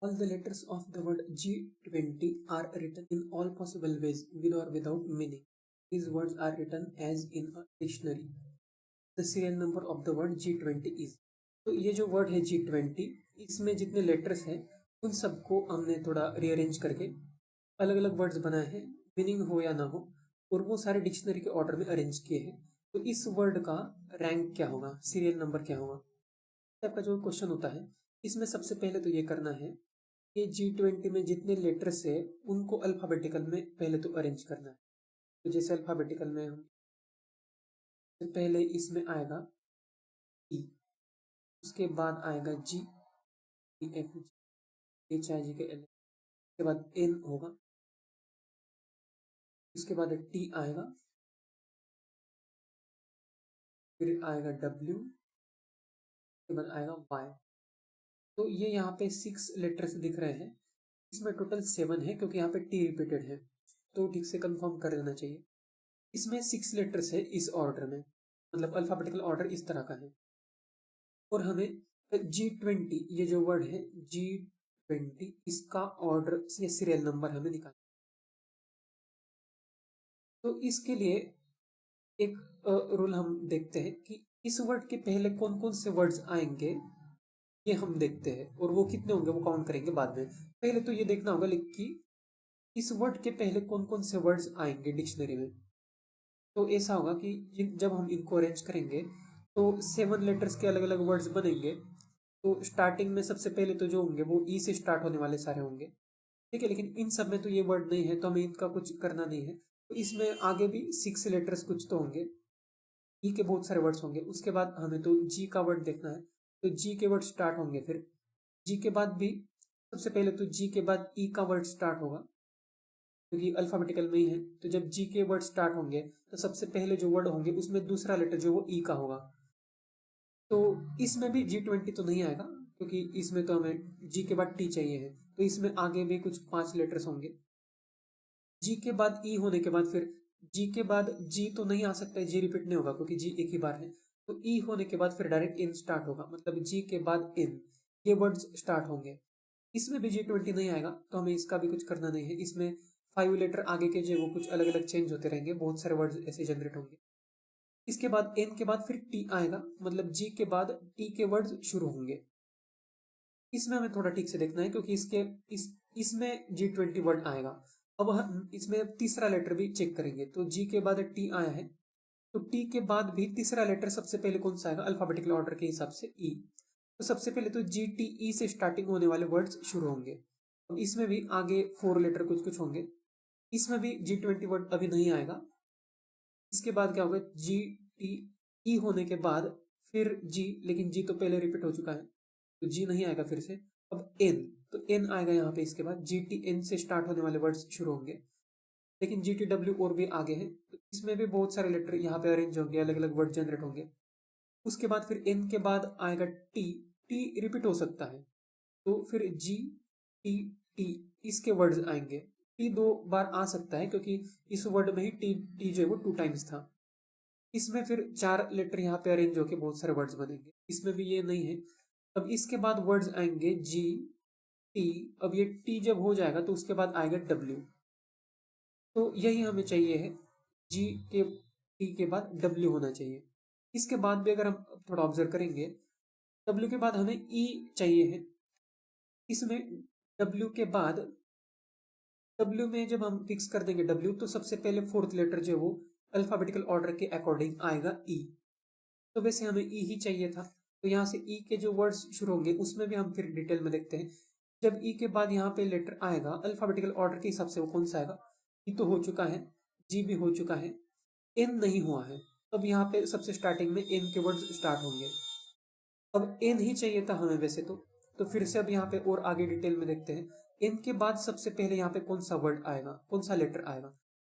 All the letters of the word G20 are written in all possible ways, with or without meaning. These words are written as in a dictionary. The serial number of the word G20 is. तो ये जो word है G20, इसमें जितने letters हैं उन सबको हमने थोड़ा रीअरेंज करके अलग अलग वर्ड्स बनाए हैं, मीनिंग हो या ना हो, और वो सारे डिक्शनरी के ऑर्डर में अरेंज किए हैं। तो इस वर्ड का रैंक क्या होगा, सीरियल नंबर क्या होगा, टाइप का जो क्वेश्चन होता है, इसमें सबसे पहले तो ये करना है कि G20 में जितने लेटर्स है उनको अल्फ़ाबेटिकल में पहले तो अरेंज करना है। तो जैसे अल्फ़ाबेटिकल में हम पहले इसमें आएगा E, उसके बाद आएगा G, F, H, I, J, K, L, उसके बाद N होगा, उसके बाद T आएगा, फिर आएगा W, उसके बाद आएगा Y। तो ये यहाँ पे 6 लेटर्स दिख रहे हैं, इसमें टोटल 7 है क्योंकि यहाँ पे T रिपीटेड है, तो ठीक से कंफर्म कर देना चाहिए। इसमें 6 लेटर्स है इस ऑर्डर में, मतलब अल्फ़ाबेटिकल ऑर्डर इस तरह का है। और हमें G20 ये जो वर्ड है G20, इसका ऑर्डर या सीरियल नंबर हमें निकालना। तो इसके लिए एक रूल हम देखते हैं कि इस वर्ड के पहले कौन कौन से वर्ड्स आएंगे, ये हम देखते हैं, और वो कितने होंगे वो काउंट करेंगे बाद में। पहले तो ये देखना होगा कि इस वर्ड के पहले कौन कौन से वर्ड्स आएंगे डिक्शनरी में। तो ऐसा होगा कि जब हम इनको अरेंज करेंगे तो 7 लेटर्स के अलग अलग वर्ड्स बनेंगे। तो स्टार्टिंग में सबसे पहले तो जो होंगे वो ई से स्टार्ट होने वाले सारे होंगे, ठीक है, लेकिन इन सब में तो ये वर्ड नहीं है तो हमें इनका कुछ करना नहीं है। तो इसमें आगे भी 6 लेटर्स कुछ तो होंगे, ई के बहुत सारे वर्ड्स होंगे। उसके बाद हमें तो जी का वर्ड देखना है, तो जी के वर्ड स्टार्ट होंगे, फिर जी के बाद भी सबसे पहले तो जी के बाद ई का वर्ड स्टार्ट होगा क्योंकि अल्फाबेटिकल में ही है। तो जब जी के वर्ड स्टार्ट होंगे तो सबसे पहले जो वर्ड होंगे उसमें दूसरा लेटर जो वो ई का होगा। तो इसमें भी G20 तो नहीं आएगा क्योंकि इसमें तो हमें जी के बाद टी चाहिए है, तो इसमें आगे भी कुछ 5 लेटर्स होंगे। जी के बाद ई होने के बाद फिर जी के बाद जी तो नहीं आ सकता है, जी रिपीट नहीं होगा क्योंकि जी एक ही बार है। तो ई होने के बाद फिर डायरेक्ट इन स्टार्ट होगा, मतलब जी के बाद इन, ये वर्ड्स स्टार्ट होंगे। इसमें भी G20 नहीं आएगा तो हमें इसका भी कुछ करना नहीं है। इसमें 5 लेटर आगे के जो वो कुछ अलग अलग चेंज होते रहेंगे, बहुत सारे वर्ड्स ऐसे जनरेट होंगे। इसके बाद एन के बाद फिर टी आएगा, मतलब जी के बाद टी के वर्ड्स शुरू होंगे। इसमें हमें थोड़ा ठीक से देखना है क्योंकि इसमें G20 वर्ड आएगा। अब हम इसमें तीसरा लेटर भी चेक करेंगे, तो जी के बाद टी आया है, तो टी के बाद भी तीसरा लेटर सबसे पहले कौन सा आएगा अल्फाबेटिकल ऑर्डर के हिसाब से, ई। तो सबसे पहले तो GTE से स्टार्टिंग होने वाले वर्ड्स शुरू होंगे। अब इसमें भी आगे 4 लेटर कुछ कुछ होंगे, इसमें भी G20 वर्ड अभी नहीं आएगा। इसके बाद क्या होगा, GTE होने के बाद फिर जी, लेकिन जी तो पहले रिपीट हो चुका है तो जी नहीं आएगा फिर से। अब एन, तो एन आएगा यहाँ पे। इसके बाद GTN से स्टार्ट होने वाले वर्ड्स शुरू होंगे, लेकिन GTW और भी आगे है, तो इसमें भी बहुत सारे लेटर यहाँ पे अरेंज होंगे, अलग अलग वर्ड जनरेट होंगे। उसके बाद फिर एन के बाद आएगा टी, टी रिपीट हो सकता है तो फिर GTT इसके वर्ड्स आएंगे। टी 2 बार आ सकता है क्योंकि इस वर्ड में ही टी जो है वो 2 टाइम्स था। इसमें फिर 4 लेटर यहाँ पे अरेंज होके बहुत सारे वर्ड्स बनेंगे, इसमें भी ये नहीं है। अब इसके बाद वर्ड्स आएंगे जी टी, अब ये टी जब हो जाएगा तो उसके बाद आएगा डब्ल्यू। तो यही हमें चाहिए है, जी के टी के बाद डब्ल्यू होना चाहिए। इसके बाद भी अगर हम थोड़ा ऑब्जर्व करेंगे, डब्ल्यू के बाद हमें ई चाहिए है। इसमें डब्ल्यू के बाद, डब्ल्यू में जब हम फिक्स कर देंगे डब्ल्यू, तो सबसे पहले 4th लेटर जो वो अल्फाबेटिकल ऑर्डर के अकॉर्डिंग आएगा ई। तो वैसे हमें ई ही चाहिए था, तो यहाँ से ई के जो वर्ड्स शुरू होंगे उसमें भी हम फिर डिटेल में देखते हैं। जब ई के बाद यहाँ पे लेटर आएगा अल्फाबेटिकल ऑर्डर के हिसाब से वो कौन सा आएगा, ई तो हो चुका है, जी भी हो चुका है, एन नहीं हुआ है। अब यहाँ पे सबसे स्टार्टिंग में एन के वर्ड्स स्टार्ट होंगे। अब एन ही चाहिए था हमें वैसे तो फिर से अब यहाँ पे और आगे डिटेल में देखते हैं। एन के बाद सबसे पहले यहाँ पे कौन सा वर्ड आएगा, कौन सा लेटर आएगा,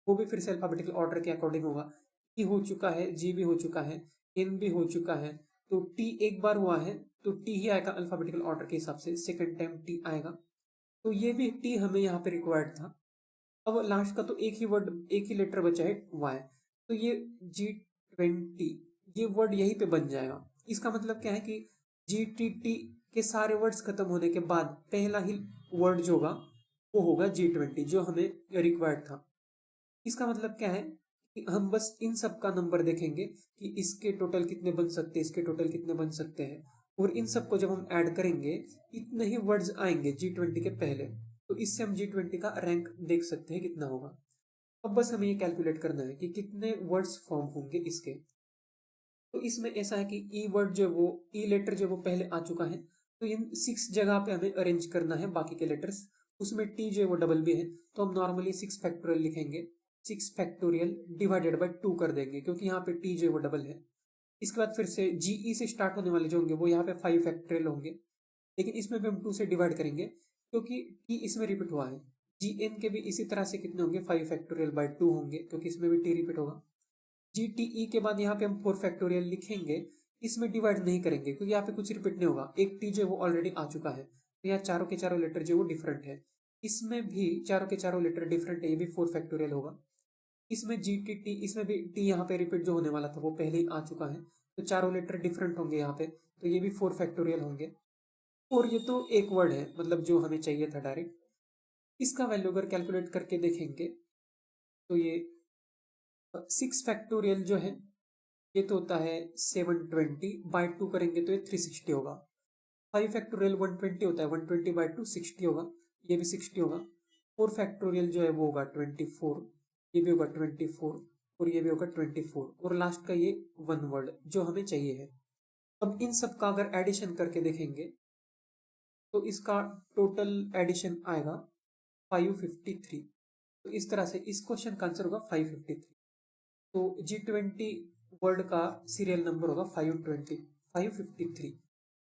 वो भी फिर से अल्फाबेटिकल ऑर्डर के अकॉर्डिंग होगा। ई हो चुका है, जी भी हो चुका है, एन भी हो चुका है, तो टी एक बार हुआ है तो टी ही आएगा अल्फाबेटिकल ऑर्डर के हिसाब से, सेकेंड टाइम टी आएगा। तो ये भी टी हमें यहाँ पे रिक्वायर्ड था। अब लास्ट का तो एक ही वर्ड, एक ही लेटर बचा है, वाई। तो ये G20 ये वर्ड यहीं पे बन जाएगा। इसका मतलब क्या है कि GTT के सारे वर्ड्स खत्म होने के बाद पहला ही वर्ड जो होगा वो होगा G20, जो हमें रिक्वायर्ड था। इसका मतलब क्या है कि हम बस इन सब का नंबर देखेंगे कि इसके टोटल कितने बन सकते हैं, इसके टोटल कितने बन सकते हैं, और इन सबको जब हम ऐड करेंगे इतने ही वर्ड्स आएंगे G20 के पहले। तो इससे हम G20 का रैंक देख सकते हैं कितना होगा। अब बस हमें ये कैलकुलेट करना है कि कितने वर्ड्स फॉर्म होंगे इसके। तो इसमें ऐसा है कि ई वर्ड जो वो ई लेटर जो वो पहले आ चुका है, तो इन 6 जगह पे हमें अरेंज करना है बाकी के लेटर्स। उसमें टी जो वो डबल भी है, तो हम नॉर्मली 6 फैक्टोरियल लिखेंगे। 6 फैक्टोरियल डिवाइडेड बाई 2 कर देंगे, क्योंकि यहाँ पे टी जो वो डबल है। इसके बाद फिर से जीई से स्टार्ट होने वाले जो होंगे वो यहाँ पे 5 फैक्टोरियल होंगे, लेकिन इसमें भी हम 2 से डिवाइड करेंगे क्योंकि टी इसमें रिपीट हुआ है। जी एन के भी इसी तरह से कितने होंगे, 5 फैक्टोरियल बाई 2 होंगे, क्योंकि इसमें भी टी रिपीट होगा। जी टी ई के बाद यहाँ पे हम 4 फैक्टोरियल लिखेंगे, इसमें डिवाइड नहीं करेंगे क्योंकि यहाँ पे कुछ रिपीट नहीं होगा। एक टी जो वो ऑलरेडी आ चुका है, तो यहाँ चारों के चारों लेटर जो वो डिफरेंट है। इसमें भी चारों के चारों लेटर डिफरेंट है, ये भी 4 फैक्टोरियल होगा। इसमें जी टी टी, इसमें भी टी यहाँ पे रिपीट जो होने वाला था वो पहले ही आ चुका है, तो चारों लेटर डिफरेंट होंगे यहाँ पे, तो ये भी 4 फैक्टोरियल होंगे। और ये तो एक वर्ड है, मतलब जो हमें चाहिए था डायरेक्ट। इसका वैल्यू अगर कैलकुलेट करके देखेंगे तो ये 6 फैक्टोरियल जो है ये तो होता है 720, बाई 2 करेंगे तो ये 360 होगा। 5 फैक्टोरियल 120 होता है, 120 बाई 2 60 होगा, ये भी 60 होगा। 4 फैक्टोरियल जो है वो होगा 24, ये भी होगा 24, और ये भी होगा 24, और लास्ट का ये 1 वर्ड जो हमें चाहिए है। अब इन सब का अगर एडिशन करके देखेंगे तो इसका टोटल एडिशन आएगा 553। तो इस तरह से इस क्वेश्चन का आंसर होगा 553। तो G20 वर्ड का सीरियल नंबर होगा 553।